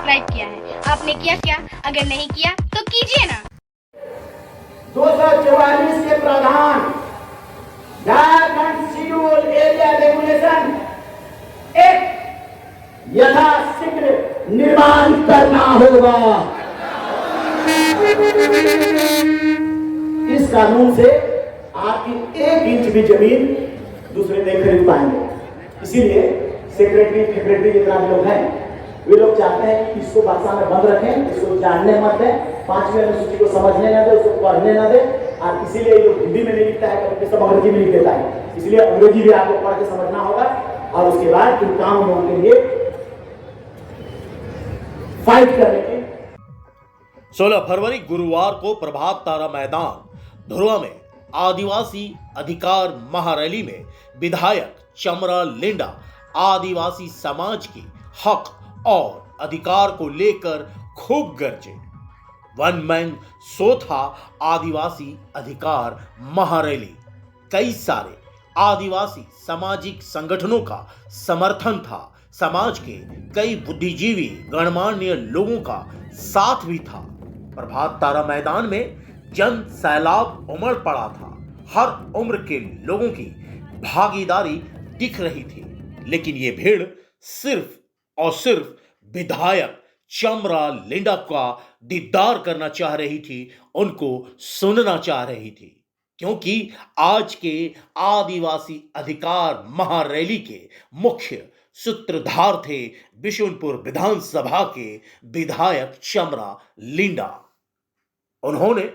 Subscribe किया है। आपने किया क्या? अगर नहीं किया तो कीजिए ना। 244 के प्रावधान झारखंड शेड्यूल एरिया रेगुलेशन एक यथाशीघ्र निर्माण करना होगा। इस कानून से आपकी 1 इंच भी जमीन दूसरे नहीं खरीद पाएंगे। इसीलिए सेक्रेटरी जितना भी लोग हैं वे लोग चाहते हैं कि इसको बादशाह में बंद रखें, इसको जानने मत दें, 5वीं अनुसूची को समझने न दे, उसको पढ़ने न दे। और इसीलिए ये हिंदी में नहीं लिखता है तो सब अंग्रेजी में लिख देता है। इसलिए अंग्रेजी भी आपको पढ़ के समझना होगा और उसके बाद इन कानूनों के लिए फाइट करने की। 16 फरवरी गुरुवार को प्रभात तारा मैदान धुरवा में आदिवासी अधिकार महारैली में विधायक चमरा लिंडा आदिवासी समाज के हक और अधिकार को लेकर खूब गरजे। वन मैन शो था आदिवासी अधिकार महारैली। कई सारे आदिवासी सामाजिक संगठनों का समर्थन था। समाज के कई बुद्धिजीवी गणमान्य लोगों का साथ भी था। प्रभात तारा मैदान में जन सैलाब उमड़ पड़ा था। हर उम्र के लोगों की भागीदारी दिख रही थी, लेकिन ये भीड़ सिर्फ और सिर्फ विधायक चमरा लिंडा का दीदार करना चाह रही थी, उनको सुनना चाह रही थी, क्योंकि आज के आदिवासी अधिकार महारैली के मुख्य सूत्रधार थे बिशुनपुर विधानसभा के विधायक चमरा लिंडा। उन्होंने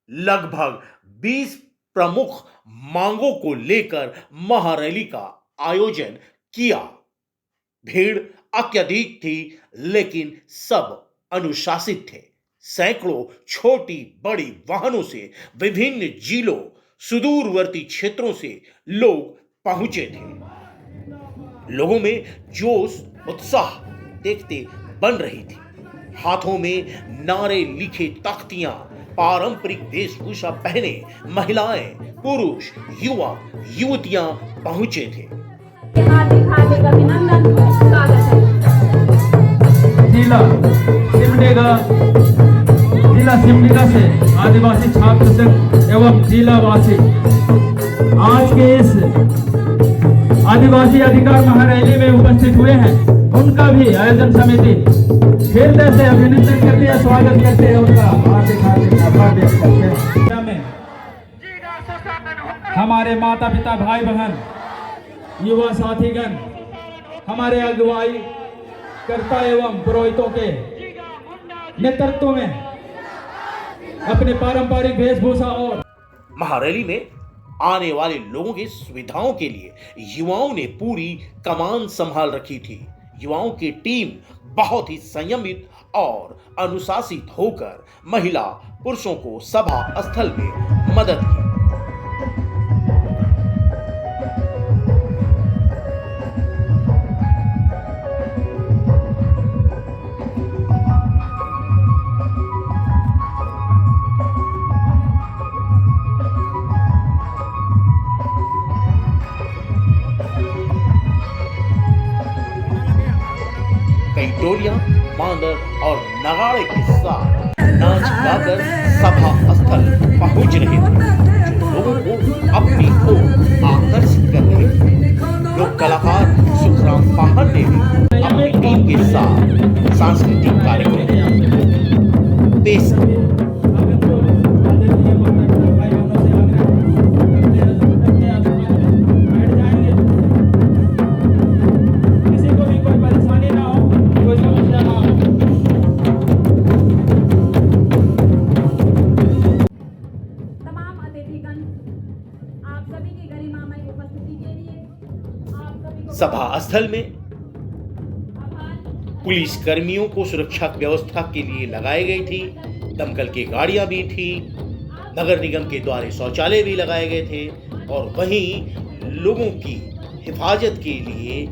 लगभग 20 प्रमुख मांगों को लेकर महारैली का आयोजन किया। भीड़ अत्यधिक थी, लेकिन सब अनुशासित थे। सैकड़ों छोटी बड़ी वाहनों से विभिन्न जिलों सुदूरवर्ती क्षेत्रों से लोग पहुंचे थे। लोगों में जोश उत्साह देखते बन रही थी। हाथों में नारे लिखे तख्तियां, पारंपरिक वेशभूषा पहने महिलाएं, पुरुष, युवा युवतियां पहुंचे थे। जिला सिमडेगा से आदिवासी छात्र संघ एवं जिलावासी आज के इस आदिवासी अधिकार महारैली में उपस्थित हुए हैं। उनका भी आयोजन समिति हृदय से अभिनंदन करते हैं, स्वागत करते हैं, उनका हार्दिक आभार व्यक्त करते हैं। हमारे माता पिता भाई बहन युवा साथीगण हमारे अगुवाई कर्ता एवं पुरोहितों के नेतृत्व में अपने पारंपरिक वेशभूषा और महारैली में आने वाले लोगों की सुविधाओं के लिए युवाओं ने पूरी कमान संभाल रखी थी। युवाओं की टीम बहुत ही संयमित और अनुशासित होकर महिला पुरुषों को सभा स्थल में मदद की। कई टोलियां मांदर और नगाड़े के साथ नाच गाकर सभा स्थल पहुंच रहे थे, जो लोगों को अपनी ओर आकर्षित कर रहे थे। लोक कलाकार सुखराम पाहन ने भी अपनी टीम के साथ सांस्कृतिक कार्यक्रम पेश किए। सभा स्थल में पुलिस कर्मियों को सुरक्षा व्यवस्था के लिए लगाई गई थी। दमकल की गाड़ियां भी थी। नगर निगम के द्वारा शौचालय भी लगाए गए थे और वहीं लोगों की हिफाजत के लिए,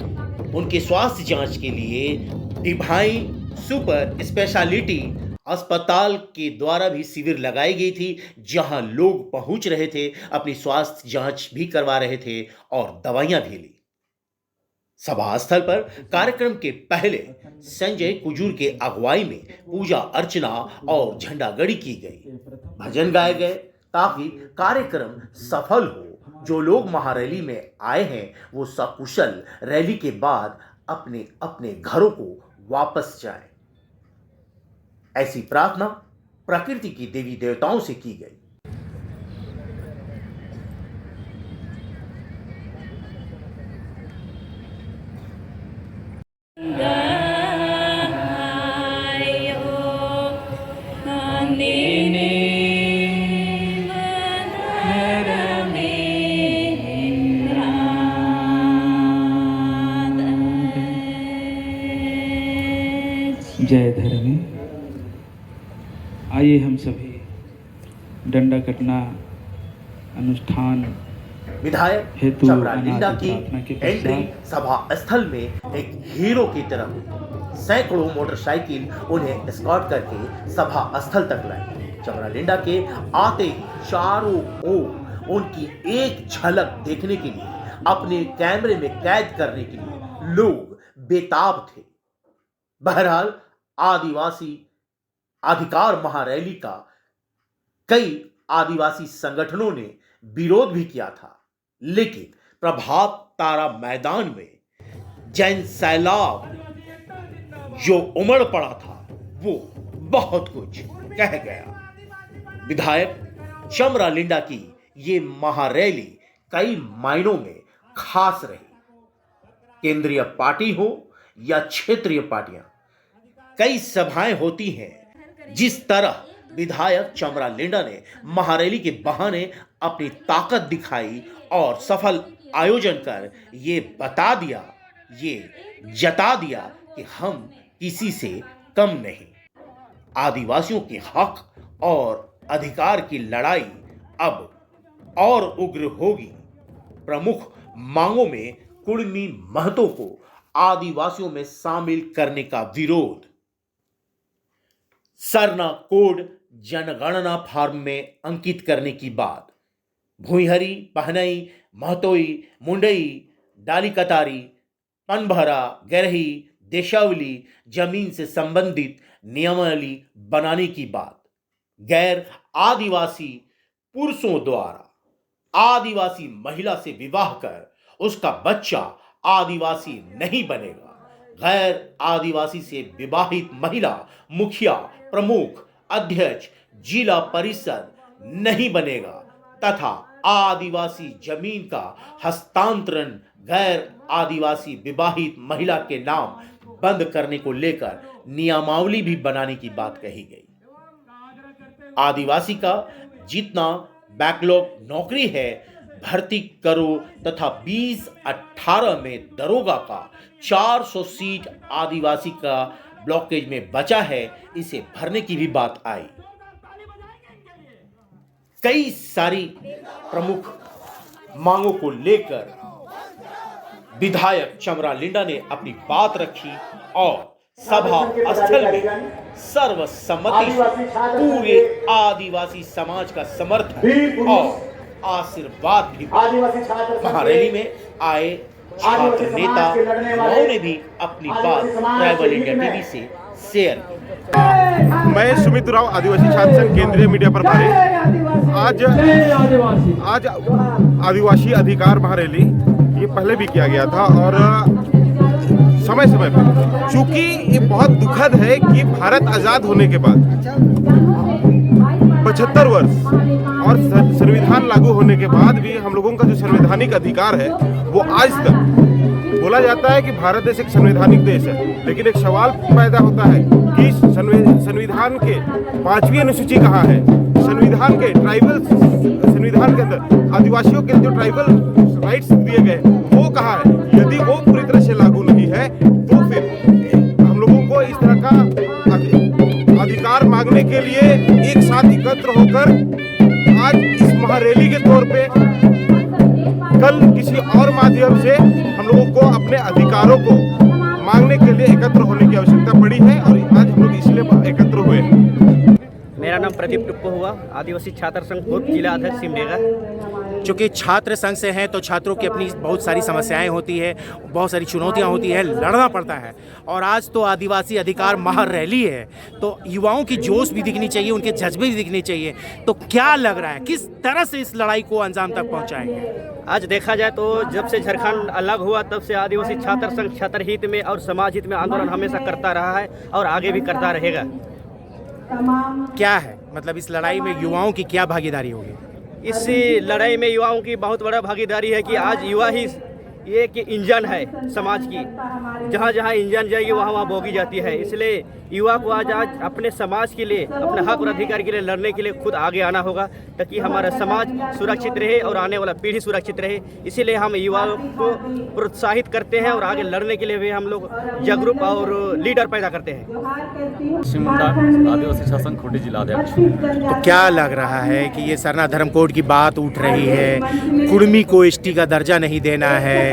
उनके स्वास्थ्य जांच के लिए डिवाइन सुपर स्पेशलिटी अस्पताल के द्वारा भी शिविर लगाई गई थी, जहां लोग पहुंच रहे थे, अपनी स्वास्थ्य जांच भी करवा रहे थे और दवाइयां भी ली। सभा स्थल पर कार्यक्रम के पहले संजय कुजूर के अगुवाई में पूजा अर्चना और झंडागड़ी की गई, भजन गाए गए ताकि कार्यक्रम सफल हो। जो लोग महारैली में आए हैं वो सकुशल रैली के बाद अपने अपने घरों को वापस जाएं। ऐसी प्रार्थना प्रकृति की देवी देवताओं से की गई। जय धर्मी। आइए हम सभी डंडा कटना अनुष्ठान विधायक हेतु चमरा लिंडा की प्रार्थना के एंट्री पश्चात सभा स्थल में एक हीरो की तरह हुई। सैकड़ों मोटरसाइकिल उन्हें एस्कॉर्ट करके सभा स्थल तक लाई। चमरा लिंडा के आते ही चारों ओर उनकी एक झलक देखने के लिए, अपने कैमरे में कैद करने के लिए लोग बेताब थे। बहरहाल आदिवासी अधिकार महारैली का कई आदिवासी संगठनों ने विरोध भी किया था, लेकिन प्रभात तारा मैदान में जैन सैलाब जो उमड़ पड़ा था वो बहुत कुछ कह गया। विधायक चमरा लिंडा की ये महारैली कई मायनों में खास रही। केंद्रीय पार्टी हो या क्षेत्रीय पार्टियां, कई सभाएं होती हैं। जिस तरह विधायक चमरा लिंडा ने महारैली के बहाने अपनी ताकत दिखाई और सफल आयोजन कर ये बता दिया, ये जता दिया कि हम किसी से कम नहीं। आदिवासियों के हक और अधिकार की लड़ाई अब और उग्र होगी। प्रमुख मांगों में कुर्मी महतों को आदिवासियों में शामिल करने का विरोध, सरना कोड जनगणना फॉर्म में अंकित करने की बात, भुईहरी, पहनई, महतोई, मुंडई, डाली कतारी, पनभरा, गरही, देशावली जमीन से संबंधित नियमावली बनाने की बात, गैर आदिवासी पुरुषों द्वारा आदिवासी महिला से विवाह कर उसका बच्चा आदिवासी नहीं बनेगा, गैर आदिवासी से विवाहित महिला मुखिया, प्रमुख, अध्यक्ष, जिला परिषद नहीं बनेगा तथा आदिवासी जमीन का हस्तांतरण गैर आदिवासी विवाहित महिला के नाम बंद करने को लेकर नियमावली भी बनाने की बात कही गई। आदिवासी का जितना बैकलॉग नौकरी है भर्ती करो तथा 2018 में दरोगा का 400 सीट आदिवासी का ब्लॉकेज में बचा है, इसे भरने की भी बात आई। कई सारी प्रमुख मांगों को लेकर विधायक चमरा लिंडा ने अपनी बात रखी और सभा स्थल में सर्वसम्मति से पूरे आदिवासी समाज का समर्थन और आशीर्वाद भी। महारैली में आए छात्र नेता युवाओं ने भी अपनी बात ट्राइबल इंडिया टीवी से शेयर की। मैं सुमित राव, आदिवासी छात्र संघ केंद्रीय मीडिया प्रभारी। आज आदिवासी अधिकार महारैली ये पहले भी किया गया था और समय समय पर, चूंकि ये बहुत दुखद है कि भारत आजाद होने के बाद 75 वर्ष और संविधान लागू होने के बाद भी हम लोगों का जो संवैधानिक अधिकार है वो आज तक, बोला जाता है कि भारत देश एक संवैधानिक देश है, लेकिन एक सवाल पैदा होता है कि संविधान के 5वीं अनुसूची कहाँ है, संविधान के ट्राइबल, संविधान के अंदर आदिवासियों के जो ट्राइबल राइट्स दिए गए वो कहाँ है। यदि वो पूरी तरह से लागू नहीं है तो फिर हम लोगों को इस तरह का अधिकार मांगने के लिए एक साथ एकत्र होकर आज इस महारैली के तौर पे कल किसी और माध्यम से हम लोगों को अपने अधिकारों को मांगने के लिए एकत्र होने की आवश्यकता पड़ी है और आज हम लोग इसलिए एकत्र हुए हैं। मेरा नाम प्रदीप टुप्पो हुआ, आदिवासी छात्र संघ पूर्व जिला अध्यक्ष सिमडेगा। चूँकि छात्र संघ से हैं तो छात्रों की अपनी बहुत सारी समस्याएं होती है, बहुत सारी चुनौतियां होती है, लड़ना पड़ता है। और आज तो आदिवासी अधिकार महारैली है, तो युवाओं की जोश भी दिखनी चाहिए, उनके जज्बे भी दिखने चाहिए। तो क्या लग रहा है, किस तरह से इस लड़ाई को अंजाम तक पहुंचाएंगे? आज देखा जाए तो जब से झारखंड अलग हुआ तब से आदिवासी छात्र संघ छात्र हित में और समाज हित में आंदोलन हमेशा करता रहा है और आगे भी करता रहेगा। क्या है मतलब इस लड़ाई में युवाओं की क्या भागीदारी होगी? इस लड़ाई में युवाओं की बहुत बड़ा भागीदारी है कि आज युवा ही ये कि इंजन है समाज की, जहाँ जहाँ इंजन जाएगी वहाँ वहाँ बोगी जाती है। इसलिए युवा को आज अपने समाज के लिए, अपने हक और अधिकार के लिए लड़ने के लिए खुद आगे आना होगा, ताकि हमारा समाज सुरक्षित रहे और आने वाला पीढ़ी सुरक्षित रहे। इसीलिए हम युवाओं को प्रोत्साहित करते हैं और आगे लड़ने के लिए भी हम लोग जागरूक और लीडर पैदा करते हैं। आदिवासी शासन खूंटी जिलाध्यक्ष। तो क्या लग रहा है कि ये सरना धर्म कोड की बात उठ रही है, कुर्मी को एसटी का दर्जा नहीं देना है,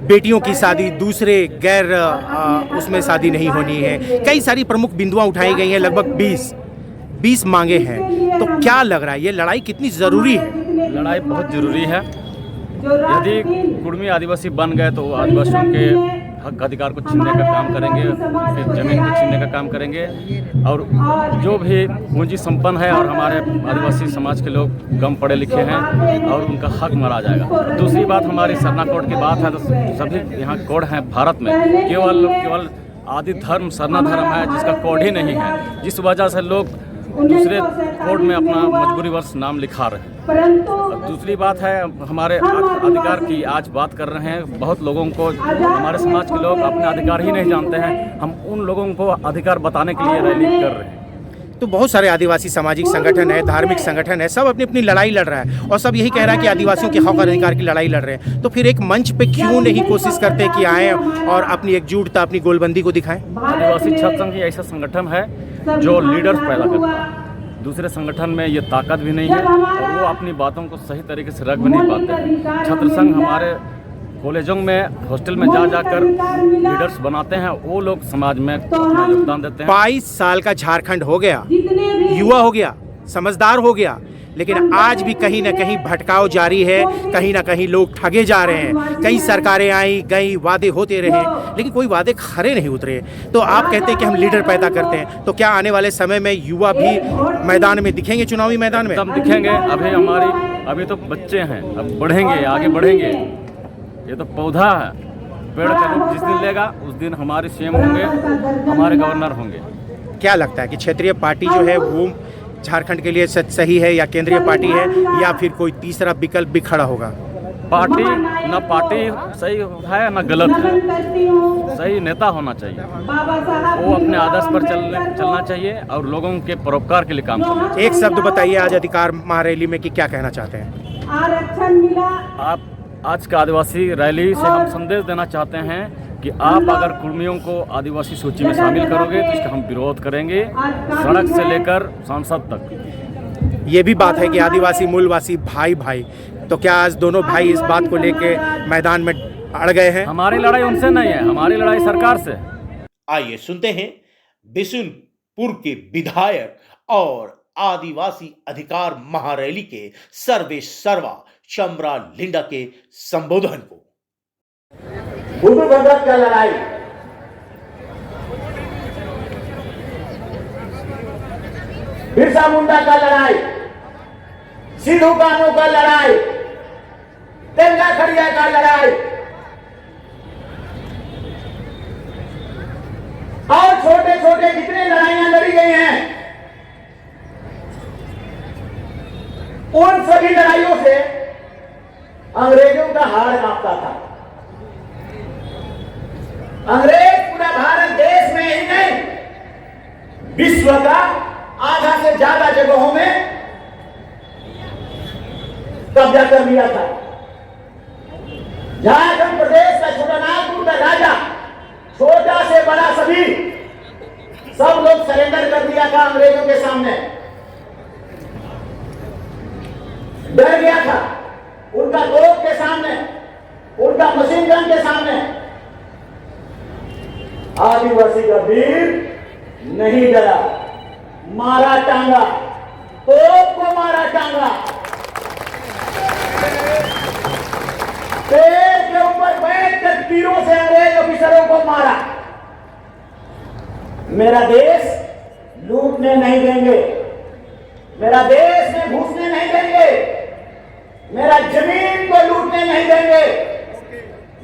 बेटियों की शादी दूसरे गैर उसमें शादी नहीं होनी है, कई सारी प्रमुख बिंदुआं उठाई गई हैं, लगभग 20 मांगे हैं। तो क्या लग रहा है ये लड़ाई कितनी ज़रूरी है? लड़ाई बहुत ज़रूरी है। यदि कुर्मी आदिवासी बन गए तो आदिवासियों के हक अधिकार को छीनने का काम करेंगे, फिर जमीन को छीनने का काम करेंगे, और जो भी पूंजी संपन्न है और हमारे आदिवासी समाज के लोग कम पढ़े लिखे हैं और उनका हक मारा जाएगा। दूसरी बात हमारी सरना कोड की बात है तो सभी यहाँ कोड हैं भारत में, केवल आदि धर्म सरना धर्म है जिसका कोड ही नहीं है, जिस वजह से लोग दूसरे कोड में अपना मजबूरीवश नाम लिखा रहे हैं। दूसरी बात है हमारे अधिकार की आज बात कर रहे हैं। बहुत लोगों को, हमारे समाज के लोग अपने अधिकार ही नहीं जानते हैं, हम उन लोगों को अधिकार बताने के लिए रैली कर रहे हैं। तो बहुत सारे आदिवासी सामाजिक संगठन है, धार्मिक संगठन है, सब अपनी अपनी लड़ाई लड़ रहा है और सब यही कह रहा है कि आदिवासियों के हक और अधिकार की लड़ाई लड़ रहे हैं। तो फिर एक मंच पे क्यों नहीं कोशिश करते कि आए और अपनी एकजुटता, अपनी गोलबंदी को दिखाएं? आदिवासी छात्र संघ ऐसा संगठन है जो लीडर्स पैदा करता है। दूसरे संगठन में ये ताकत भी नहीं है और वो अपनी बातों को सही तरीके से रख भी नहीं पाते। छात्र संघ हमारे कॉलेजों में, हॉस्टल में जा जाकर लीडर्स बनाते हैं, वो लोग समाज में अपना योगदान देते हैं। 22 साल का झारखंड हो गया, युवा हो गया, समझदार हो गया, लेकिन आज भी कहीं ना कहीं भटकाव जारी है, कहीं ना कहीं लोग ठगे जा रहे हैं। कई सरकारें आई गई, वादे होते रहे, लेकिन कोई वादे खरे नहीं उतरे। तो आप कहते हैं कि हम लीडर पैदा करते हैं, तो क्या आने वाले समय में युवा भी मैदान में दिखेंगे, चुनावी मैदान में? तब दिखेंगे। अभी तो बच्चे हैं, अब बढ़ेंगे, आगे बढ़ेंगे। ये तो पौधा है, पेड़ का रूप जिस दिन लेगा उस दिन हमारे सीएम होंगे, हमारे गवर्नर होंगे। क्या लगता है कि क्षेत्रीय पार्टी जो है वो झारखंड के लिए सही है, या केंद्रीय पार्टी है, या फिर कोई तीसरा विकल्प भी खड़ा होगा? पार्टी सही है ना गलत है, सही नेता होना चाहिए, वो अपने आदर्श पर चलना चाहिए और लोगों के परोपकार के लिए काम करना चाहिए। एक शब्द बताइए आज अधिकार महारैली में कि क्या कहना चाहते हैं आप? आज का आदिवासी रैली से हम संदेश देना चाहते हैं कि आप अगर कुर्मियों को आदिवासी सूची में शामिल करोगे तो इसका हम विरोध करेंगे, सड़क से लेकर संसद तक। ये भी बात है कि आदिवासी मूलवासी भाई भाई, तो क्या आज दोनों भाई इस बात को लेके मैदान में अड़ गए हैं? हमारी लड़ाई उनसे नहीं है, हमारी लड़ाई सरकार से। आइए सुनते हैं बिशुनपुर के विधायक और आदिवासी अधिकार महारैली के सर्वे सर्वा चमरा लिंडा के संबोधन को। भूमि बंधक का लड़ाई, बिरसा मुंडा का लड़ाई, सिद्धू कानू का लड़ाई, तेंगा खड़िया का लड़ाई और छोटे छोटे जितने लड़ाइयां लड़ी गई हैं, उन सभी लड़ाइयों से अंग्रेजों का हाड़ कांपता था। अंग्रेज पूरा भारत देश में ही नहीं, विश्व का आधा से ज्यादा जगहों में कब्जा कर लिया था। झारखंड प्रदेश का छोटानागपुर का राजा, छोटा से बड़ा सभी सब लोग सरेंडर कर दिया था अंग्रेजों के सामने, डर गया था उनका तोप के सामने, उनका मशीन गन के सामने। आदिवासी का वीर नहीं डरा, मारा टांगा, तोप को मारा टांगा, मारा। मेरा देश लूटने नहीं देंगे, मेरा देश में घुसने नहीं देंगे, मेरा जमीन को लूटने नहीं देंगे,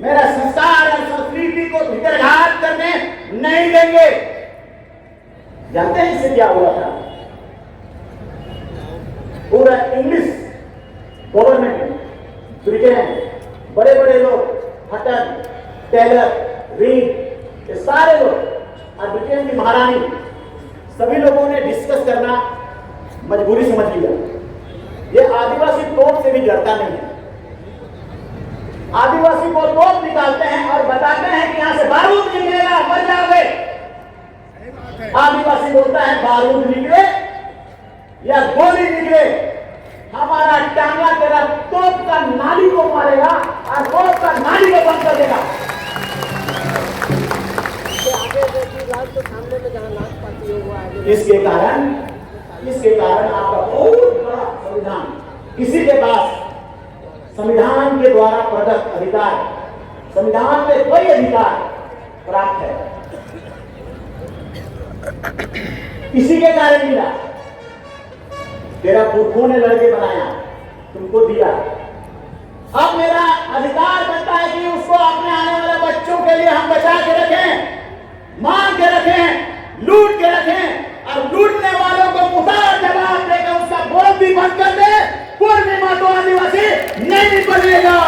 मेरा संस्कार और संस्कृति को भितरघात करने नहीं देंगे। जानते हैं इससे क्या हुआ था? पूरा इंग्लिश गवर्नमेंट, ब्रिटेन, बड़े बड़े लोग, हटन, टेलर, रीड, ये सारे लोग और ब्रिटेन की महारानी, सभी लोगों ने डिस्कस करना मजबूरी समझ लिया। ये आदिवासी तोप से भी डरता नहीं है। आदिवासी को तोप निकालते हैं और बताते हैं कि यहां से बारूद निकलेगा, मर जाओगे। आदिवासी बोलता है बारूद निकले या गोली निकले, हमारा टांगा तेरा तोप का नाली को मारेगा और तोप का नाली को बंद कर देगा। इसके कारण आपका बहुत बड़ा संविधान, किसी के पास संविधान के द्वारा प्रदत्त अधिकार, संविधान में कोई अधिकार प्राप्त है, इसी के कारण मिला। तेरा पुरखों ने लड़के बनाया, तुमको दिया। अब मेरा अधिकार बनता है कि उसको अपने आने वाले बच्चों के लिए हम बचा के रखें, मांग के रखें, लूट के रखें, और लूटने वालों को मुदार जवाब देकर उसका बोल भी बंद कर दे। पूर्णिमा तो आदिवासी नहीं बनेगा।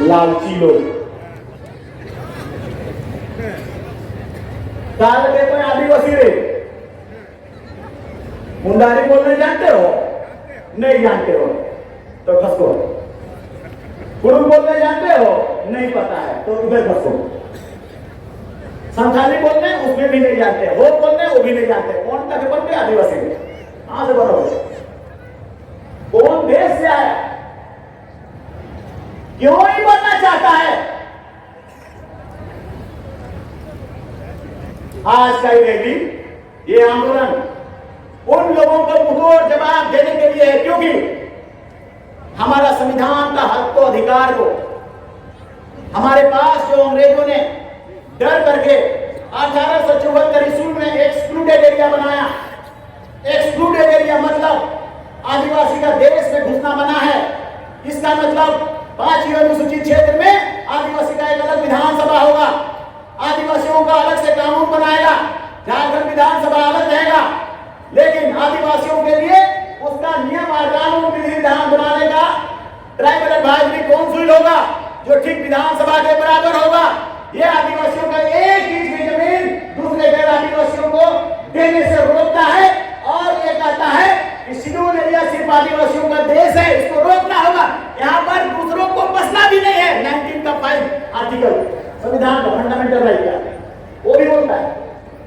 लालची लोग के कोई आदिवासी रे, मुंडारी बोलने जानते हो? नहीं जानते हो तो फंसो। कुरुम बोलने जानते हो? नहीं पता है तो उधर फंसो। संथाली बोलने उसमें भी नहीं जानते, हो बोलने वो भी नहीं जानते। कौन तक बनते आदिवासी में? कहां से बनोगे? कौन देश से आया? क्यों ही बनना चाहता है? आज का ये रैली, ये आंदोलन उन लोगों को मुंहतोड़ जवाब देने के लिए है, क्योंकि हमारा संविधान का हक को, अधिकार को हमारे पास जो अंग्रेजों ने डर करके 1874 ईस्वी में एक्सक्लूडेड एरिया बनाया। एक्सक्लूडेड एरिया मतलब आदिवासी का देश में घुसना मना है। इसका मतलब 5वीं अनुसूचित क्षेत्र में आदिवासी का एक अलग विधानसभा होगा, आदिवासियों का अलग से कानून बनाएगा, झारखंड विधानसभा अलग रहेगा, लेकिन आदिवासियों के लिए उसका नियम और कानून विधि विधान बनाने का ट्राइबल एडवाइजरी काउंसिल होगा, जो ठीक विधानसभा के बराबर होगा। यह आदिवासियों का एक इंच भी जमीन दूसरे गैर आदिवासियों को देने से रोकता है, और ये कहता है कि शेड्यूल एरिया सिर्फ आदिवासियों का देश है, इसको रोकना होगा। यहाँ पर दूसरों को बसना भी नहीं है। 19 का 5 आर्टिकल संविधान का फंडामेंटल राइट का वो भी बोलता है।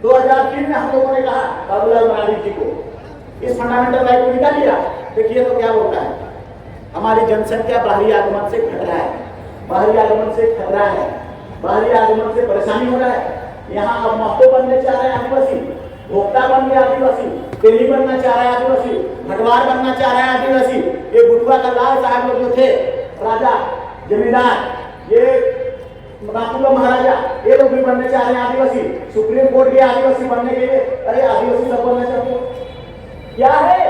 2003 में हम लोगों ने कहा बाबूलाल मरांडी जी को, इस फंडामेंटल राइट को निकाल लिया। देखिए तो क्या बोलता है, हमारी जनसंख्या बाहरी आगमन से घट रहा है, बाहरी आगमन से खतरा है, बाहरी आगमन से परेशानी हो रहा है। यहाँ अब महतो बनने चाह रहे हैं आदिवासी, भोक्ता बन गया आदिवासी, तेली बनना चाह रहा है आदिवासी, भटवार बनना चाह रहा है आदिवासी। ये बुटवा का लाल साहब लोग जो थे, राजा जमींदार, ये बापू का महाराजा, ये लोग भी बनने चाह रहे हैं आदिवासी। सुप्रीम कोर्ट के आदिवासी बनने के लिए, अरे आदिवासी सब बनना चाहते हो क्या है?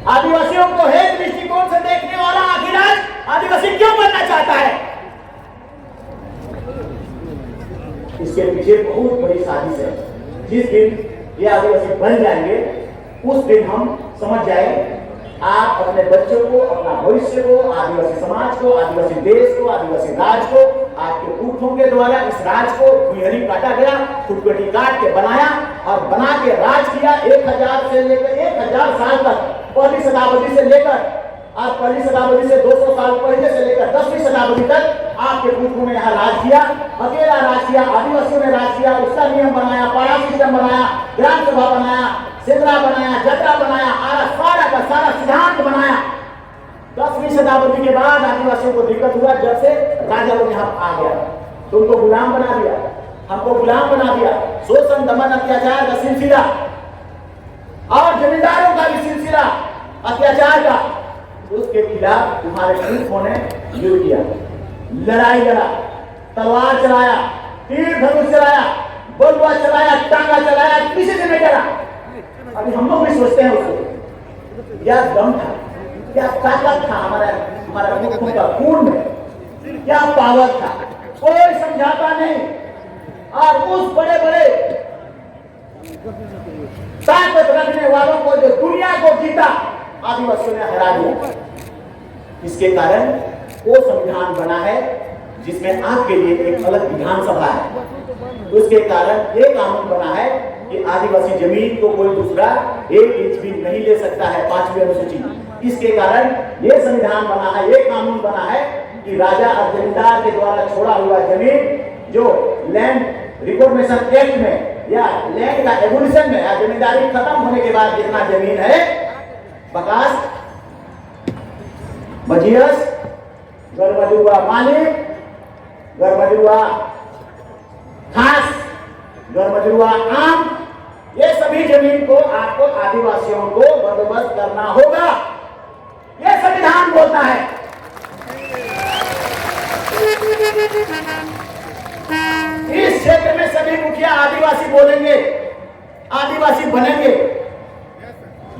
आदिवासियों को हेत दृष्टिकोण से देखने वाला आखिर आदिवासी क्यों बनना चाहता है? इसके पीछे बहुत बड़ी साजिश है। जिस दिन ये आदिवासी बन जाएंगे उस दिन हम समझ जाएंगे। आप अपने बच्चों को, अपना भविष्य को, आदिवासी समाज को, आदिवासी देश को, आदिवासी राज को, आपके पुरखों के द्वारा इस राज को गुहरी काटा गया, फुटपटी काट के बनाया और बना के राज किया। 1000 से लेकर 1000 साल तक, पहली शताब्दी से लेकर, आज पहली शताब्दी से 200 साल पहले से लेकर 10वीं शताब्दी तक आपके पुरखों ने यहाँ राज किया, अकेला राज किया, आदिवासियों ने राज किया। उसका नियम बनाया, पाड़ा सिस्टम बनाया, ग्राम सभा बनाया, सेंद्रा बनाया, जत्रा बनाया, सारा का सारा सिद्धांत बनाया। 10वीं शताब्दी के बाद आदिवासियों को दिक्कत हुआ, जब से राजा लोग यहाँ आ गया, तुमको गुलाम बना दिया, हमको गुलाम बना दिया। शोषण, दमन, अत्याचार का सिलसिला और जमींदारों का भी सिलसिला अत्याचार का, उसके खिलाफ तुम्हारे ग्रुपों ने युद्ध किया, लड़ाई लड़ा, तलवार चलाया, तीर धनुष चलाया, बलुआ चलाया, टांगा चलाया, किसी से नहीं डरा। अभी हम लोग भी सोचते हैं उसको, क्या दम था, क्या ताकत था हमारा ग्रुपों का खून में, क्या पावर था, कोई समझाता नहीं। और उस बड़े बड़े ताकत रखने वालों को जो दुनिया को जीता, आदिवासियों ने हरा दिया। इसके कारण वो संविधान बना है जिसमें आपके लिए एक अलग विधानसभा है। उसके कारण ये कानून बना है कि आदिवासी जमीन को कोई दूसरा 1 इंच भी नहीं ले सकता है, 5वीं अनुसूची। इसके कारण ये संविधान बना है, ये कानून बना है कि राजा और जमींदार के द्वारा छोड़ा हुआ जमीन जो लैंड रिकॉर्डेशन एक्ट में या लैंड का एवोल्यूशन में या जमींदारी खत्म होने के बाद जितना जमीन है, बकास, मजियस, गरमजुआ मालिक, गरमजुआ खास, गरमजुआ आम, ये सभी जमीन को आपको आदिवासियों को बंदोबस्त करना होगा। ये संविधान बोलता है। इस क्षेत्र में सभी मुखिया आदिवासी बोलेंगे, आदिवासी बनेंगे।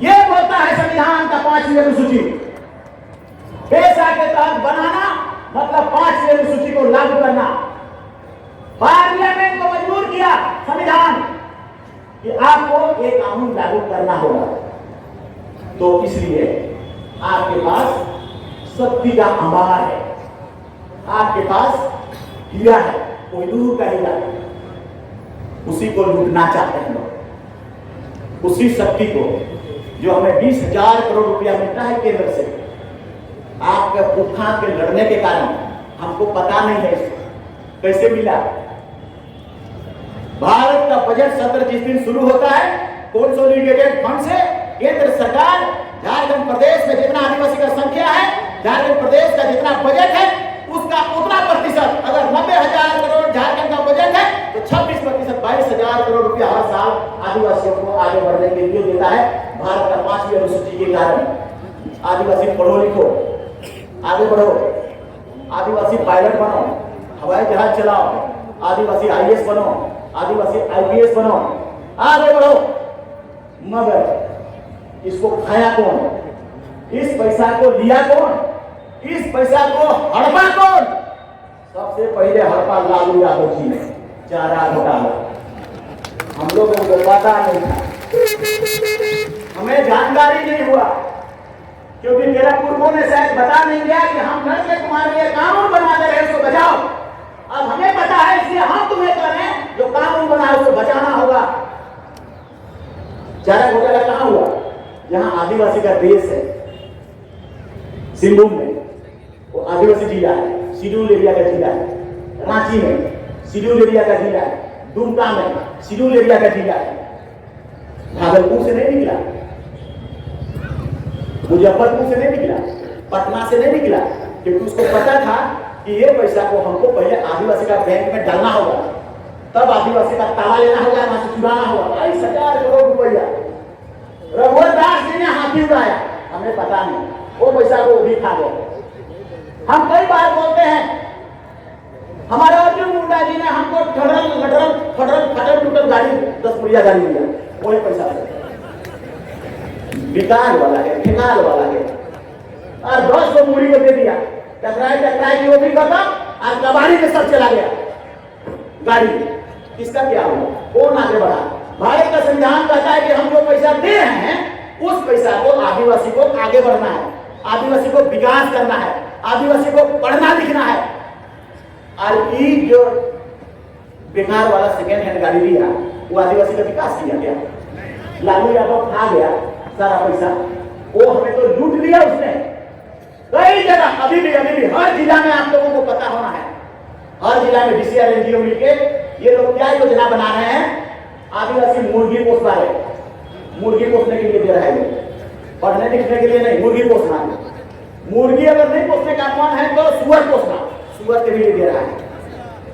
ये बोलता है संविधान का 5वीं अनुसूची। पेशा के तहत बनाना मतलब 5वीं अनुसूची को लागू करना। पार्लियामेंट को मजबूर किया संविधान कि आपको ये कानून लागू करना होगा। तो इसलिए आपके पास शक्ति का अंबार है, आपके पास हीरा है, कोई दूर का हीरा, उसी को लूटना चाहते हैं लोग। उसी शक्ति को जो हमें 20,000 करोड़ रुपया मिलता है केंद्र से, आपके उत्थान के लड़ने के कारण हमको पता नहीं है कैसे मिला। भारत का बजट सत्र जिस दिन शुरू होता है कंसोलिडेटेड फंड से, केंद्र सरकार झारखंड प्रदेश में जितना आदिवासी का संख्या है, झारखंड प्रदेश का जितना बजट है उसका उतना प्रतिशत, अगर 90,000 करोड़ झारखंड का बजट है तो 26%, 22,000 करोड़ रुपया हर साल आदिवासियों को आगे बढ़ने के लिए देता है। भारत का 5वीं अनुसूची के कारण आदिवासी पढ़ो लिखो, आगे बढ़ो, आदिवासी पायलट बनो, हवाई जहाज चलाओ, आदिवासी IAS बनो, आदिवासी IPS बनो, आगे बढ़ो। मगर इसको खाया कौन? इस पैसा को लिया कौन? इस पैसा को हड़पा कौन? सबसे पहले हड़पा लालू यादव जी ने, चारा घोटाला। हम लोगों को पता नहीं था, हमें जानकारी नहीं हुआ, क्योंकि मेरा पूर्वों ने शायद बता नहीं दिया कि हम लड़के तुम्हारे लिए कानून बना दे रहे हैं, उसको बचाओ। अब हमें पता है इसलिए हम तुम्हें कह रहे हैं जो कानून बना है उसको बचाना होगा। चारा घोटाला कहां हुआ? जहां आदिवासी का देश है, सिंहभूम में वो आदिवासी जिला है, शेड्यूल एरिया का जिला है, रांची में शेड्यूल एरिया का जिला है, दुमका में शेड्यूल एरिया का जिला है। भागलपुर से नहीं निकला, मुजफ्फरपुर से नहीं निकला, पटना से नहीं निकला, क्योंकि उसको पता था कि ये पैसा को हमको पहले आदिवासी का बैंक में डालना होगा, तब आदिवासी का ताला लेना होगा, वहां से चुराना होगा। 22,000 करोड़ रुपया रघुवर दास जी ने हाथी उड़ाया, हमें पता नहीं, वो पैसा को भी खा गए। हम कई बार बोलते हैं, हमारे अर्जुन मुंडा जी ने हमको फटल टूटल गाड़ी 10 पुड़िया गाड़ी दिया, वही पैसा विकार वाला है, ठेकाल वाला है, और 10 को मुड़ी को दे दिया, टकराई की वो भी खत्म, और कबाड़ी में सब चला गया गाड़ी। इसका क्या हुआ? कौन आगे बढ़ा? भारत का संविधान कहता है कि हम जो पैसा दे रहे हैं उस पैसा को आदिवासी को आगे बढ़ना है, आदिवासी को विकास करना है, आदिवासी को पढ़ना लिखना है। और ये जो बेकार वाला सेकेंड हैंड गाड़ी लिया वो आदिवासी का विकास किया गया? लालू यादव खा गया सारा पैसा, वो हमें तो लूट लिया उसने। कई जगह अभी भी हर जिला में आप लोगों को पता होना है, हर जिला में DCR NGO मिलके ये लोग क्या योजना बना रहे हैं? आदिवासी मुर्गी पोस रहे, मुर्गी पोसने के लिए दे रहे हैं, पढ़ने लिखने के लिए नहीं, मुर्गी पोसना। मुर्गी अगर नहीं पोसने का मन है तो सुअर पोसना, सुअर के लिए दे रहा है।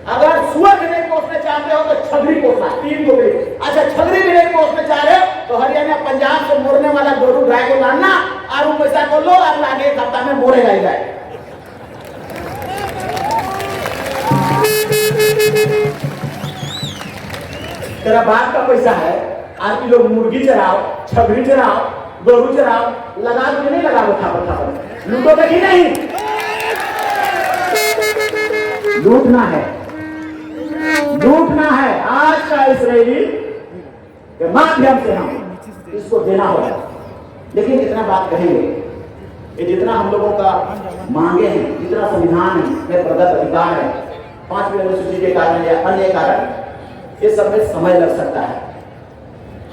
अगर सुअर भी नहीं पोसने चाहते हो तो छगरी पोसना, 3 को भी। अच्छा, छगरी भी नहीं पोसने चाह रहे हो तो हरियाणा पंजाब से मोड़ने वाला गोरू गाय को लाना और वो पैसा को लो और लाके एक हफ्ता में मोड़ेगा ही जाए। तेरा बाप का पैसा है, आज की लोग मुर्गी चराओ, छबरी चराओ, गोरू चराओ, लगा दो नहीं लगा दो, थापर थापर लूटोगे कि नहीं? लूटना है, लूटना है। आज का इस्राएली के माध्यम से हम इसको देना होगा। लेकिन इतना बात कहेंगे कि जितना हम लोगों का मांगे हैं, जितना संविधान में प्रदत्त अधिकार है, 5वीं अनुसूची के कारण या अन्य कारण, ये सब में समय लग सकता है।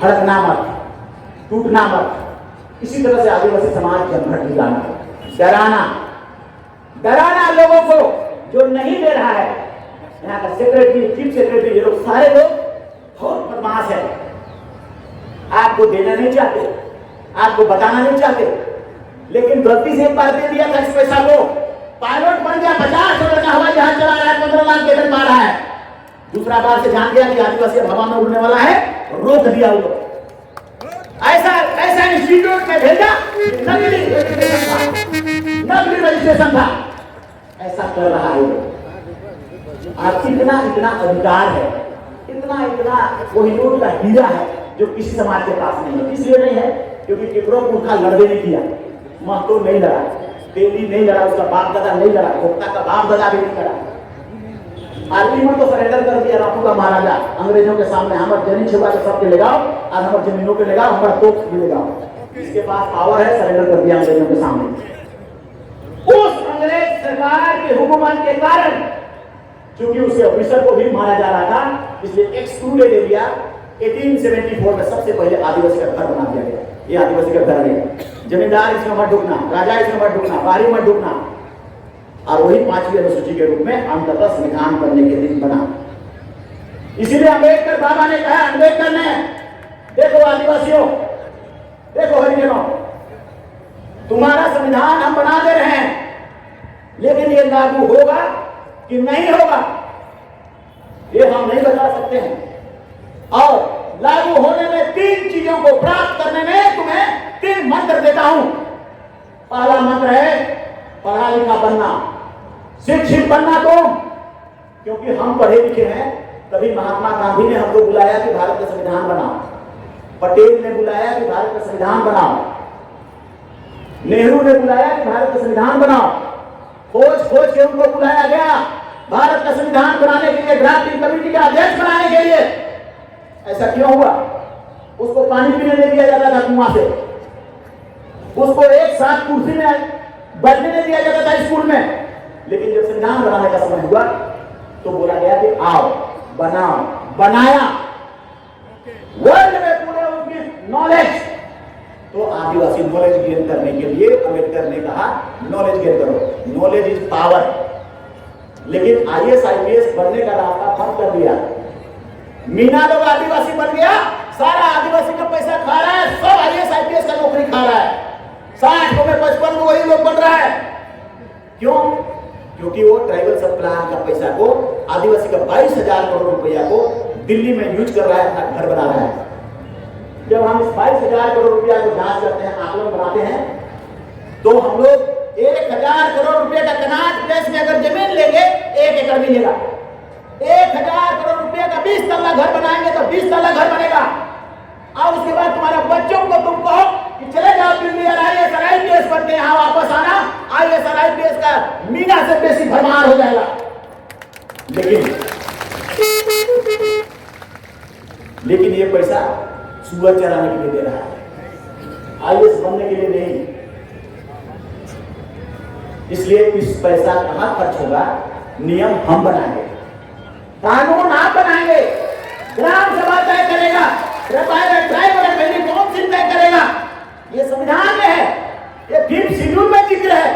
हड़कना मत, टूटना मत। इसी तरह से आदिवासी समाज जमघट दिलाना, डराना, डराना लोगों को जो नहीं दे रहा है। यहाँ का सेक्रेटरी, चीफ सेक्रेटरी, ये लोग सारे लोग बहुत बदमाश है। आपको देना नहीं चाहते, आपको बताना नहीं चाहते, लेकिन गलती से एक बार दे दिया था इस पैसा को, पायलट बन गया, 50 करोड़ का हवाई जहाज चला रहा है, 15 लाख वेतन पा रहा है। दूसरा बार से जान गया कि आदिवासी हवा में उड़ने वाला है, रोक दिया वो। ऐसा ऐसा इंस्टीट्यूट में भेजा, नकली रजिस्ट्रेशन था, ऐसा कर रहा है। आप इतना इतना अधिकार है, इतना इतना कोहिनूर का हीरा है जो किसी समाज के पास नहीं है। इसलिए नहीं है क्योंकि किपरो पुरखा लड़ने नहीं किया, महतो नहीं लड़ा, तेली नहीं लड़ा, उसका बाप दादा नहीं लड़ा, भोक्ता का बाप दादा भी नहीं लड़ा। आर्मी में तो सरेंडर कर दिया रापू का महाराजा अंग्रेजों के सामने, हमारे जमीन छुपा के सबके लगाओ और हमारे जमीनों पे लगाओ, हमारा तोप भी लगाओ। इसके पास पावर है, सरेंडर कर दिया अंग्रेजों के सामने। उस अंग्रेज सरकार के हुकूमत के कारण क्योंकि उसे ऑफिसर को भी मारा जा रहा था, इसलिए एक्सक्लूड ले लिया। 1874 में सबसे पहले आदिवासी का घर बना दिया गया। ये आदिवासी का घर है, जमींदार इसमें मत ढुकना, राजा इसमें मत ढुकना, बाहरी मत ढुकना। और वही 5वीं अनुसूची के रूप में अंततः संविधान बनने के दिन बना। इसीलिए अम्बेडकर बाबा ने कहा, अम्बेडकर ने, देखो आदिवासियों, देखो हरिजनों, तुम्हारा संविधान हम बना दे रहे हैं, लेकिन ये लागू होगा कि नहीं होगा ये हम नहीं बता सकते हैं। और लागू होने में 3 चीजों को प्राप्त करने में तुम्हें 3 मंत्र देता हूं। पहला मंत्र है पढ़ा लिखा बनना, शिक्षित बनना तुम, क्योंकि हम पढ़े लिखे हैं। तभी महात्मा गांधी ने हमको बुलाया कि भारत का संविधान बनाओ, पटेल ने बुलाया कि भारत का संविधान बनाओ, नेहरू ने बुलाया कि भारत का संविधान बनाओ, खोज खोज के उनको बुलाया गया भारत का संविधान बनाने के लिए, ड्राफ्टिंग कमेटी का अध्यक्ष बनाने के लिए। ऐसा क्यों हुआ? उसको पानी पीने नहीं दिया जाता था कुआं से, उसको एक साथ कुर्सी में बैठने नहीं दिया जाता था स्कूल में। लेकिन जब संविधान बनाने का समय हुआ तो बोला गया कि आओ बनाओ, बनाया। वर्ल्ड में पूरे उनकी नॉलेज, तो आदिवासी नॉलेज गेन करने के लिए अम्बेडकर ने कहा नॉलेज गेन करो, नॉलेज इज पावर। लेकिन IAS IPS बनने का रास्ता बंद कर दिया। मीना लोग आदिवासी बन गया, सारा आदिवासी का पैसा खा रहा है, सब IAS IPS का नौकरी खा रहा है। 60 को में 55 को वही लोग बन रहा है। क्यों? क्योंकि वो ट्राइबल सब प्लान का पैसा को, आदिवासी का 22,000 करोड़ रुपया को दिल्ली में यूज कर रहा है, अपना घर बना रहा है। जब हम इस 22,000 करोड़ रुपया को जांच करते हैं, आकलन बनाते हैं, तो हम लोग 1,000 करोड़ रुपए का कनाट प्लेस में अगर जमीन लेंगे 1 एकड़ मिलेगा। 1,000 करोड़ रुपए का 20 तल्ला घर बनाएंगे तो 20 तल्ला घर बनेगा। और उसके बाद तुम्हारे बच्चों को तुम कहो कि चले जाओ दिल्ली और IAS IPS बनते हैं, यहाँ वापस आना, IAS IPS का मीना से बेसी भरमार हो जाएगा। लेकिन ये पैसा सूअर चराने के लिए दे रहा है, IAS बनने के लिए नहीं। इसलिए इस पैसा कहां खर्च होगा? नियम हम बनाएंगे, कानून आप बनाएंगे, ग्राम सभा तय करेगा, ट्राइबल असेंबली काउंसिल तय करेगा। ये संविधान में है, ये 5th शेड्यूल में जिक्र है।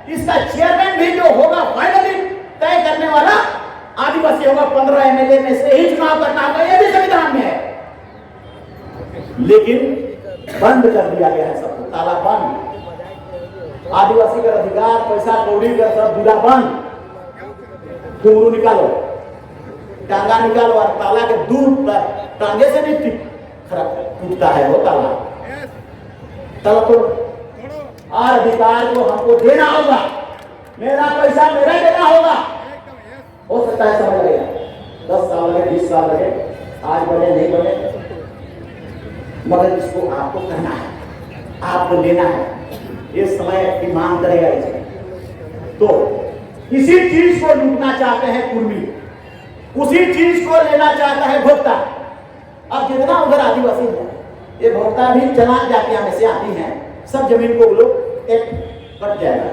इसका चेयरमैन भी जो होगा फाइनली तय करने वाला आदिवासी होगा। 15 MLA में से ही चुनाव करना होगा, ये भी संविधान में है। लेकिन बंद कर दिया गया है, सबको ताला बंद। आदिवासी का अधिकार, पैसा कौड़ी का सब जुड़ा बंद। घुंघरू निकालो, टांगा निकालो, और ताला के दूर टांगे से नहीं टूटता है वो ताला। ताला तोड़ो, और अधिकार को हमको देना होगा। मेरा पैसा मेरा देना होगा। हो सकता है समय लगेगा, 10 साल लगे, 20 साल लगे, आज बने नहीं बने, मगर इसको आपको करना है, आपको लेना है। ये समय की मांग करेगा इसे। तो इसी चीज को लूटना चाहते हैं कुर्मी, उसी चीज को लेना चाहता है भोक्ता। अब जितना उधर आदिवासी है, ये भोक्ता भी चलान जातियां में से आती हैं, सब जमीन को वो लोग एक कट जाएगा,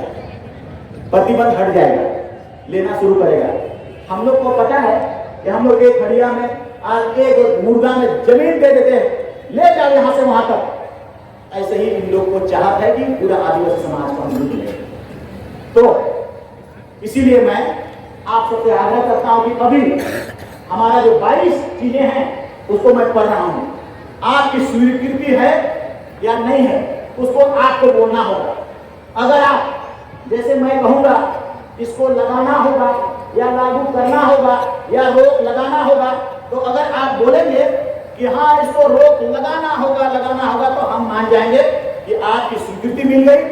प्रतिबंध हट जाएगा, लेना शुरू करेगा। हम लोग को पता है कि हम लोग एक खड़िया में आज एक मुर्गा में जमीन दे देते हैं, ले जाओ यहां से वहां तक। ऐसे ही इन लोग को चाहत है कि पूरा आदिवासी समाज को हम लूट लें। तो इसीलिए मैं आप सबसे आग्रह करता हूं कि अभी हमारा जो 22 चीजें हैं उसको मैं पढ़ रहा हूं, आपकी स्वीकृति है या नहीं है उसको आपको बोलना होगा। अगर आप जैसे मैं कहूंगा इसको लगाना होगा या लागू करना होगा या रोक लगाना होगा, तो अगर आप बोलेंगे कि हाँ इसको रोक लगाना होगा तो हम मान जाएंगे कि आपकी स्वीकृति मिल गई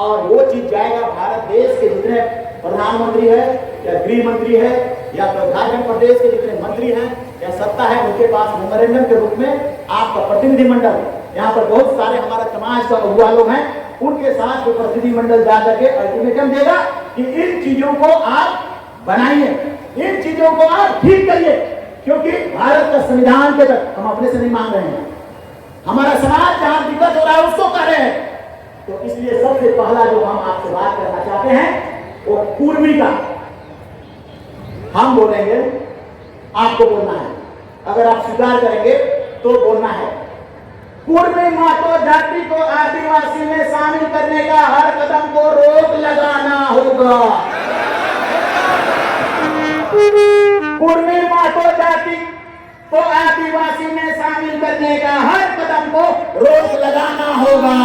और वो चीज जाएगा भारत देश के जितने प्रधानमंत्री है या गृह मंत्री है या तो झारखंड प्रदेश के जितने मंत्री हैं या सत्ता है उनके पास मेमोरेंडम के रूप में आपका प्रतिनिधिमंडल, यहाँ पर बहुत सारे हमारा समाज का अगुवा लोग हैं, उनके साथ जो प्रतिनिधिमंडल जा करके अल्टीमेटम देगा कि इन चीजों को आप बनाइए, इन चीजों को आप ठीक करिए, क्योंकि भारत का संविधान के तक हम अपने से नहीं मांग रहे हैं, हमारा समाज जहां दिक्कत हो रहा है उसको कर रहे हैं। तो इसलिए सबसे पहला जो हम आपसे बात करना चाहते हैं वो कुर्मी का हम बोलेंगे, आपको बोलना है। अगर आप स्वीकार करेंगे तो बोलना है, कुर्मी मातो जाति को आदिवासी में शामिल करने का हर कदम को रोक लगाना होगा। कुर्मी मातो जाति को आदिवासी में शामिल करने का हर कदम को रोक लगाना होगा।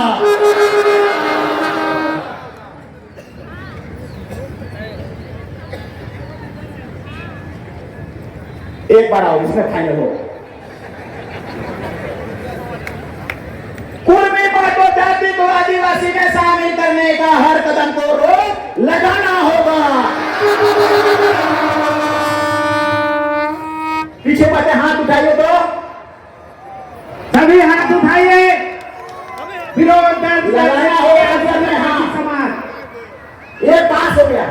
एक बार आओ, इसमें फाइनल हो। कुर्मी मातो जाति को आदिवासी में शामिल करने का हर कदम को रोक लगाना होगा। पीछे बचे हाथ उठाइए, तो सभी हाथ उठाइए। विरोध दर्ज लगाना होगा। समाज ये पास हो गया,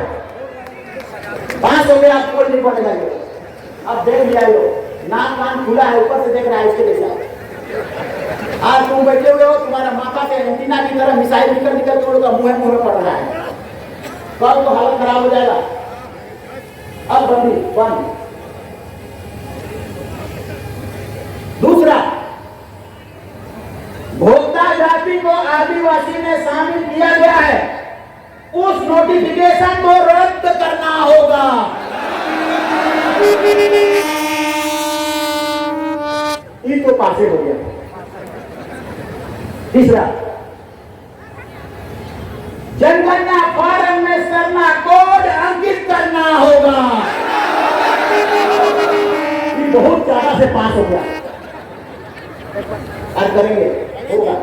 कोई नहीं पढ़ने लगे। अब देख लिया लो, नाक कान खुला है, ऊपर से देख रहा है इसके जैसा। आज तुम बैठे हुए हो, तुम्हारा माथा के एंटीना की तरह मिसाइल निकल निकल के उनका मुंह में पड़ रहा है, कल तो हालत खराब हो जाएगा। अब बंद। दूसरा, भोक्ता जाति को आदिवासी में शामिल किया गया है, उस नोटिफिकेशन को रद्द करना होगा। ये तो पासे हो गया। तीसरा, जनगणना फॉर्म में सरना कोड अंकित करना होगा। ये बहुत ज्यादा से पास हो गया। आज करेंगे, होगा।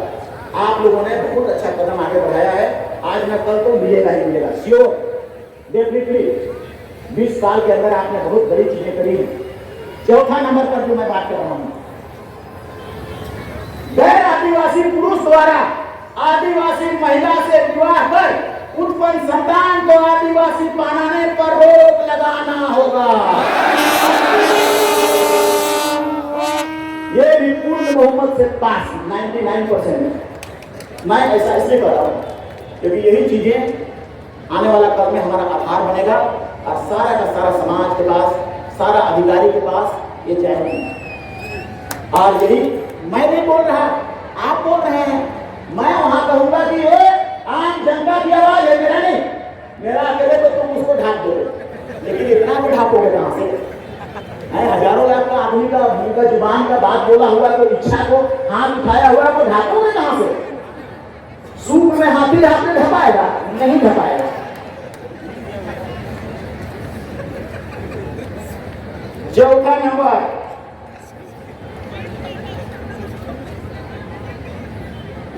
आप लोगों ने बहुत अच्छा कदम आगे बढ़ाया है, आज न कल तो मिलेगा ही मिलेगा, श्योर, डेफिनेटली। 20 साल के अंदर आपने बहुत बड़ी चीजें करी हैं। चौथा नंबर पर जो मैं बात कर रहा हूं, गैर आदिवासी पुरुष द्वारा आदिवासी महिला से विवाह कर उत्पन्न संतान को आदिवासी बनाने पर रोक लगाना होगा। ये भी पूर्ण बहुमत से पास 99%। मैं ऐसा इसलिए कर रहा हूं क्योंकि यही चीजें आने वाला कल में हमारा आधार बनेगा और सारा का सारा समाज के पास, सारा अधिकारी के पास ये जाएगी। और यही मैं नहीं बोल रहा, आप बोल रहे हैं। मैं वहां कहूंगा कि ये आम जनता की आवाज है, मेरा नहीं, मेरा अकेले तो तुम उसको ढांप दो, लेकिन इतना भी ढांपोगे कहां से? हजारों लाख का आदमी का उनका जुबान का बात बोला हुआ, तो इच्छा को हाथ उठाया हुआ को ढांपोगे कहां से? सूप में हाथी ढपाएगा? नहीं ढपाएगा। चौथा नंबर,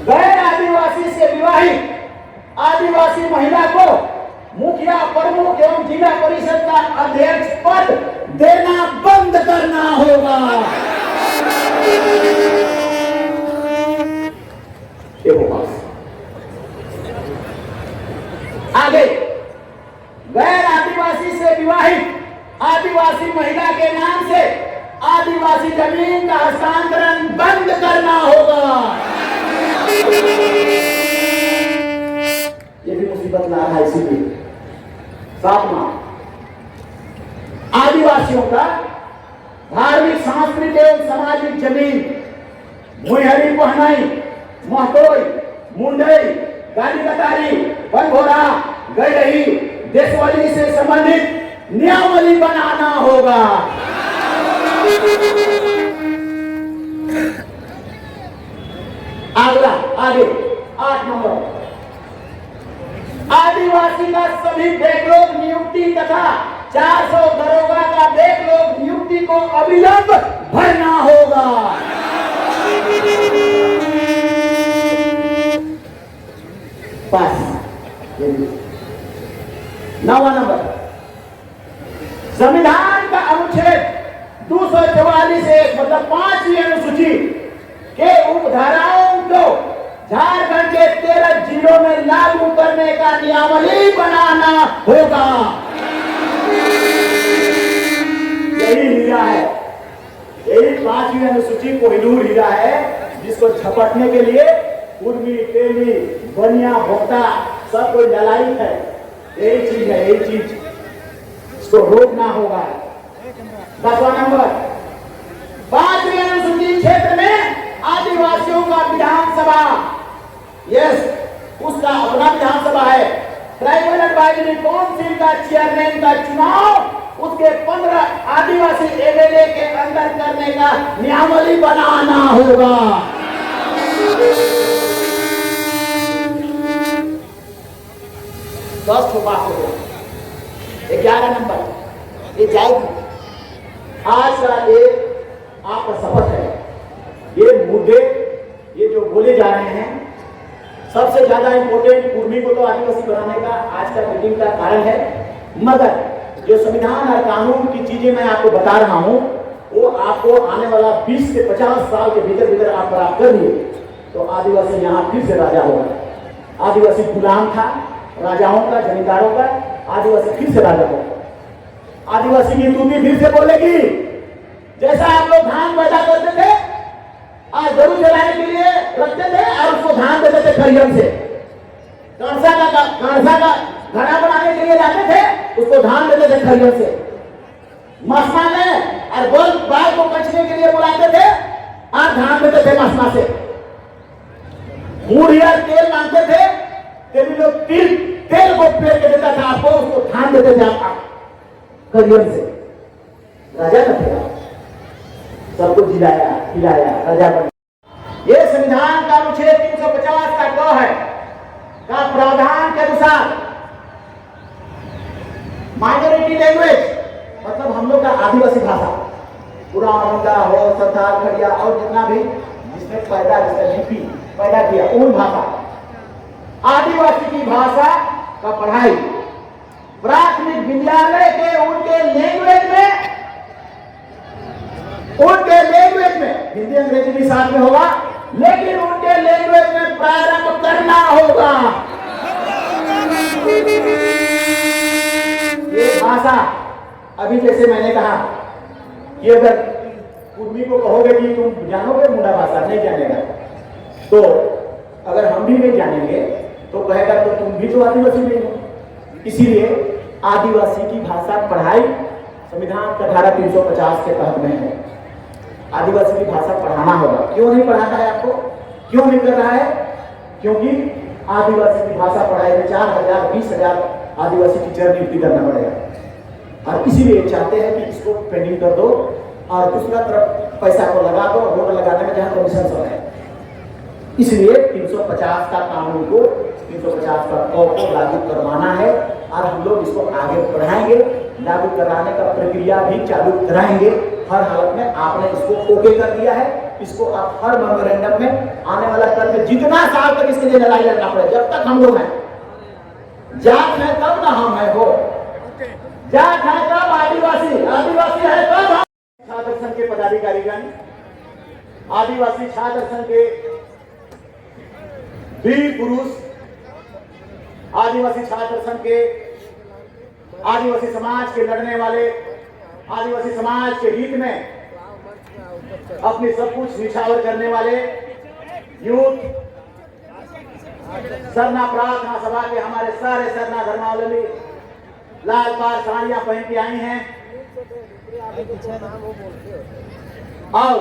गैर आदिवासी से विवाहित आदिवासी महिला को मुखिया प्रमुख एवं जिला परिषद का अध्यक्ष पद देना बंद करना होगा। आगे, गैर आदिवासी से विवाहित आदिवासी महिला के नाम से आदिवासी जमीन का हस्तांतरण बंद करना होगा। ये भी मुसीबत ला रहा है। इसीलिए सातवां, आदिवासियों का धार्मिक, सांस्कृतिक एवं सामाजिक जमीन भुईहरी, पहनाई, महतोई, मुंडई, गाली कतारी, बनघोरा, गैरही, देशवाली से संबंधित नियमावली बनाना होगा। अगला, आगे 8 नंबर, आदिवासी का सभी बेकलोग नियुक्ति तथा 400 दरोगा का बेकलोग नियुक्ति को अविलंब भरना होगा। पास। 9वां नंबर, संविधान का अनुच्छेद 244 मतलब 5वीं अनुसूची के उपधाराओं को झारखंड के 13 जिलों में लागू करने का नियमावली बनाना होगा। यही हीरा है, यही 5वीं अनुसूची कोहिनूर हीरा है, जिसको झपटने के लिए उर्मी, तेली, बनिया, भोक्ता सब कोई ललायित है। यही चीज है, यही चीज, इसको रोकना होगा। 10वां नंबर, 5वीं अनुसूची क्षेत्र में आदिवासियों का विधानसभा, यस, उसका अपना विधानसभा है। ट्राइबल एडवाइजरी काउंसिल का चेयरमैन का चुनाव उसके 15 आदिवासी एमएलए के अंदर करने का नियमावली बनाना होगा। 10 को पास हो गया। 11 नंबर, ये जाएगी। आज का ये आपका शपथ है। ये मुद्दे, ये जो बोले जा रहे हैं, सबसे ज्यादा इंपोर्टेंट कुर्मी को तो आदिवासी बनाने का आज का मीटिंग का कारण है, मगर जो संविधान और कानून की चीजें मैं आपको बता रहा हूं, वो आपको आने वाला 20 से 50 साल के भीतर आप प्राप्त कर लिए तो आदिवासी यहाँ फिर से राजा होगा। आदिवासी गुलाम था राजाओं का, जमींदारों का, आदिवासी फिर से राजा होगा। आदिवासी की तूती फिर से बोलेगी। जैसा आप लोग धान पैदा करते थे, आज गरु चलाने के लिए रखते थे और उसको धान देते थे खरियन से, कांसा का घड़ा बनाने के लिए लाते थे, उसको धान देते थे खरियन से। मसमा में और बाल को कचने के लिए बुलाते थे और धान देते थे मसमा से। मुड़िया तेल मांगते थे, तेल लोग तेल को पेड़ के देता था आपको, उसको धान देते थे आप खरियन से। राजा न थे, सबको जिलाया खिलाया, राजा बन। ये संविधान का अनुच्छेद 350 का क है का प्रावधान के अनुसार माइनॉरिटी लैंग्वेज मतलब हम लोग का आदिवासी भाषा, पुराना हो, संथाल, खड़िया और जितना भी जिसने पैदा, जिसका लिपि पैदा किया, उन भाषा, आदिवासी की भाषा का पढ़ाई प्राथमिक विद्यालय के उनके लैंग्वेज में हिंदी अंग्रेजी भी साथ में होगा, लेकिन उनके लैंग्वेज में प्रारंभ करना होगा। ये भाषा अभी जैसे मैंने कहा कि अगर कुर्मी को कहोगे कि तुम जानोगे मुंडा भाषा, नहीं जानेगा, तो अगर हम भी नहीं जानेंगे तो कहेगा तो तुम भी तो आदिवासी नहीं हो। इसीलिए आदिवासी की भाषा पढ़ाई संविधान का धारा 350 के तहत में है। आदिवासी की भाषा पढ़ाना होगा। क्यों नहीं पढ़ाता है आपको, क्यों नहीं कर रहा है? क्योंकि आदिवासी की भाषा पढ़ाई में 4,000 20,000 आदिवासी टीचर नियुक्ति करना पड़ेगा और इसीलिए चाहते हैं कि इसको पेंडिंग कर दो और दूसरा तरफ पैसा को लगा दो, वोट लगाने में जहां कमीशन सब है। इसलिए 350 का कानून को 350 का को लागू करवाना है और हम लोग इसको आगे बढ़ाएंगे। लागू कराने का प्रक्रिया भी चालू कराएंगे। हर हालत में आपने इसको ओके कर दिया है, इसको आप हर मेमोरेंडम में आने वाला कल में जितना साल तक इसके लिए लड़ाई लड़ना पड़े, जब तक हम लोग हैं जाट है तब ना हम है हो, जाट है तब आदिवासी, आदिवासी है तब हम। छात्र संघ के पदाधिकारीगण, आदिवासी छात्र संघ के वीर पुरुष, आदिवासी छात्र संघ के आदिवासी समाज के लड़ने वाले, आदिवासी समाज के हित में अपनी सब कुछ निछावर करने वाले यूथ, सरना प्रार्थना सभा के हमारे सारे सरना धर्मावलंबी लाल पार साड़ियां पहन के आई हैं, और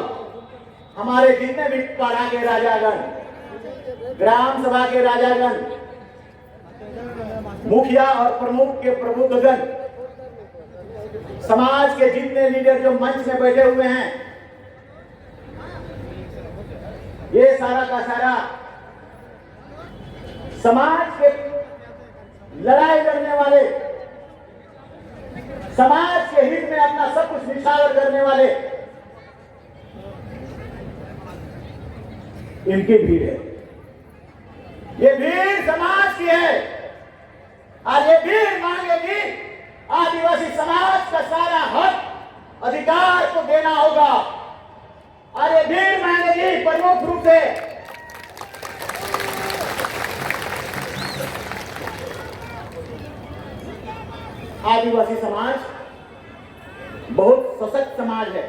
हमारे जितने भी पाड़ा के राजागण, ग्राम सभा के राजागण, मुखिया और प्रमुख के प्रबुद्धगण, समाज के जितने लीडर जो मंच में बैठे हुए हैं, ये सारा का सारा समाज के लड़ाई लड़ने वाले, समाज के हित में अपना सब कुछ निछावर करने वाले इनकी भीड़ है। ये भीड़ समाज की है और ये भीड़ मांगेगी आदिवासी समाज का सारा हक अधिकार को देना होगा, और ये भीड़ मांगेगी प्रमुख रूप से आदिवासी समाज बहुत सशक्त समाज है।